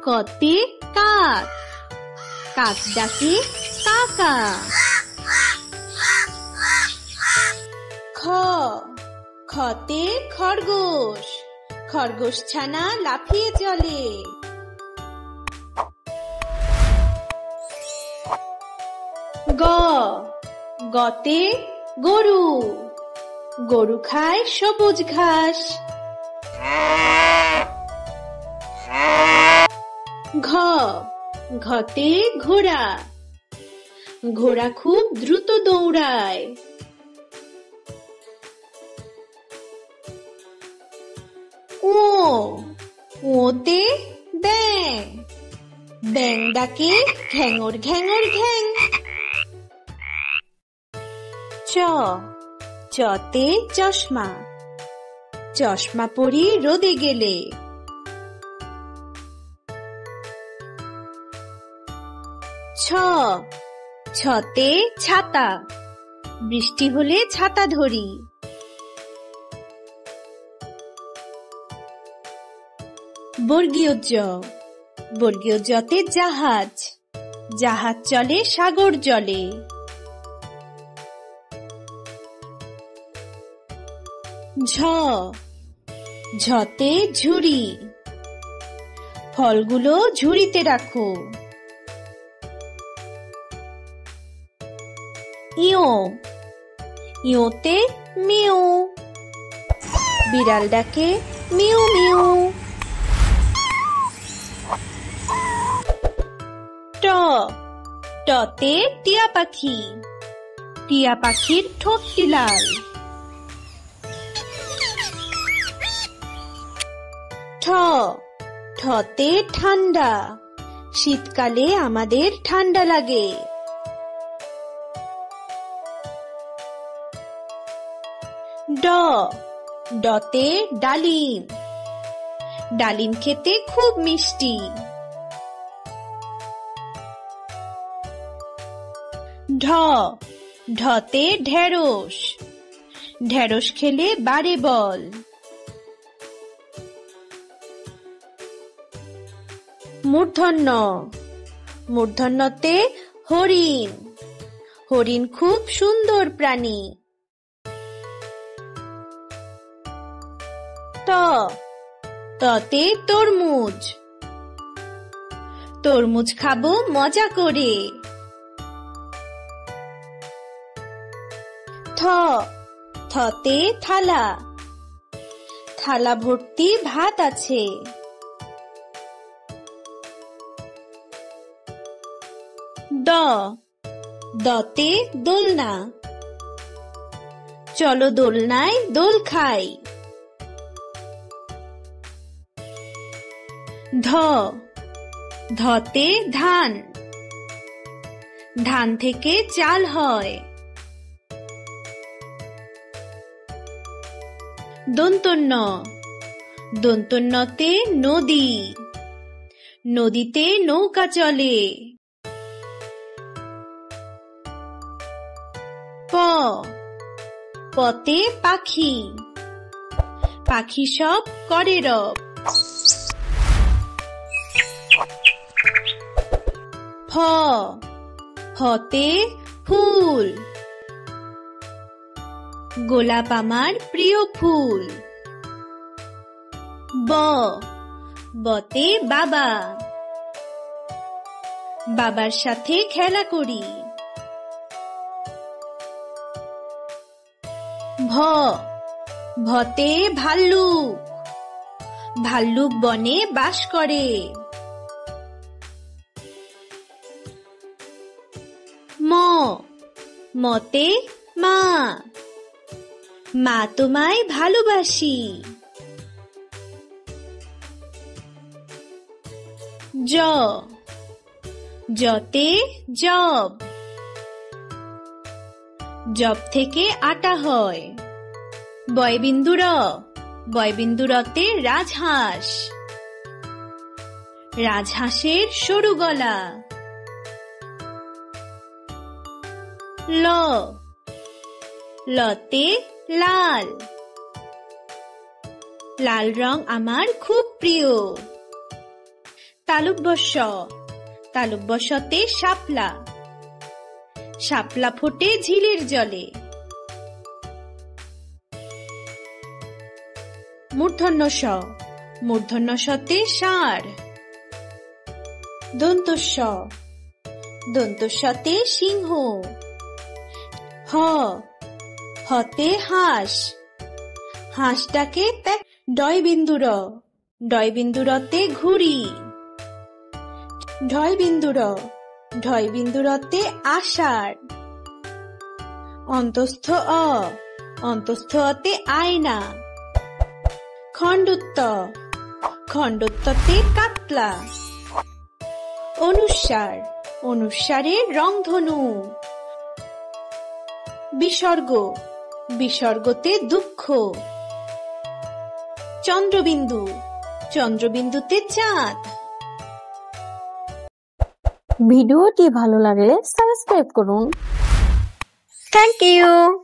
কতে কাক, কাক ডাকে কাকা। খ, খতে খরগোশ, খরগোশ ছানা লাফিয়ে চলে। গ, গতে গরু, গরু খায় সবুজ ঘাস। ঘ, ঘতে ঘোড়া, ঘোড়া খুব দ্রুত দৌড়ায়। ও, ওতে ব্যাঙ, ব্যাঙ ডাকে ঘ্যাঙর ঘ্যাঙর ঘ্যাং। চ, চতে চশমা, চশমা পরি রোদে গেলে। ছ, ছতে ছাতা, বৃষ্টি হলে ছাতা ধরি। বর্গীয় জ, বর্গীয় জতে জাহাজ, জাহাজ চলে সাগর জলে। ঝ, ঝতে ঝুড়ি, ফলগুলো ঝুড়িতে রাখো। ইয়ো, ইয়োতে মিউ, বিড়াল ডাকে মিউ মিউ। ট, টতে টিয়া পাখি, টিয়া পাখির ঠোঁটটি লাল। ঠ, ঠতে ঠান্ডা, শীতকালে আমাদের ঠান্ডা লাগে। ড, ডতে ডালিম, ডালিম খেতে খুব মিষ্টি। ঢ, ঢতে ঢেঁড়স, ঢেঁড়স খেলে বাড়ে বল। মূর্ধন্য, মূর্ধন্যতে হরিণ, হরিণ খুব সুন্দর প্রাণী। ত, ততে তরমুজ, তরমুজ খাবো মজা করে। থ, থতে থালা, থালা ভর্তি ভাত আছে। দ, দতে দোলনা, চলো দোলনায় দোল খাই। ধ, ধতে ধান, ধান থেকে চাল হয়। দন্তন্য, দন্তন্যতে নদী, নদীতে নৌকা চলে। প, পতে পাখি, পাখি সব করে রব। ফ, ফতে ফুল, গোলাপ আমার প্রিয় ফুল। ব, বতে বাবা, বাবার সাথে খেলা করি। ভ, ভতে ভাল্লুক, ভাল্লুক বনে বাস করে। ম, মতে মা, মা তোমায় ভালোবাসি। জ, জতে জব, জব থেকে আটা হয়। বয়বিন্দু র, বয়বিন্দু রতে রাজহাঁস, রাজহাঁসের সরু গলা। ল, লতে লাল, লাল রং আমার খুব প্রিয়। তালব্য শ, তালব্য শতে শাপলা, শাপলা ফোটে ঝিলের জলে। মূর্ধন্য ষ, মূর্ধন্য শতে ষাঁড়, দন্ত স, দন্ত শতে সিংহ। হ, হতে হাঁস, হাঁসটাকে ডয় বিন্দু র, ডয় বিন্দু রতে ঘুড়ি। ঢয় বিন্দু র, ঢয় বিন্দু রতে আষাঢ়। অন্তস্থ অ, অন্তস্থ অতে আয়না। খণ্ডুত্ত, খণ্ডুত্ততে কাতলা। অনুস্বার, অনুস্বারে রংধনু। বিসর্গ, বিসর্গতে দুঃখ। চন্দ্রবিন্দু, চন্দ্রবিন্দুতে চাঁদ। ভিডিওটি ভালো লাগলে সাবস্ক্রাইব করুন। Thank you.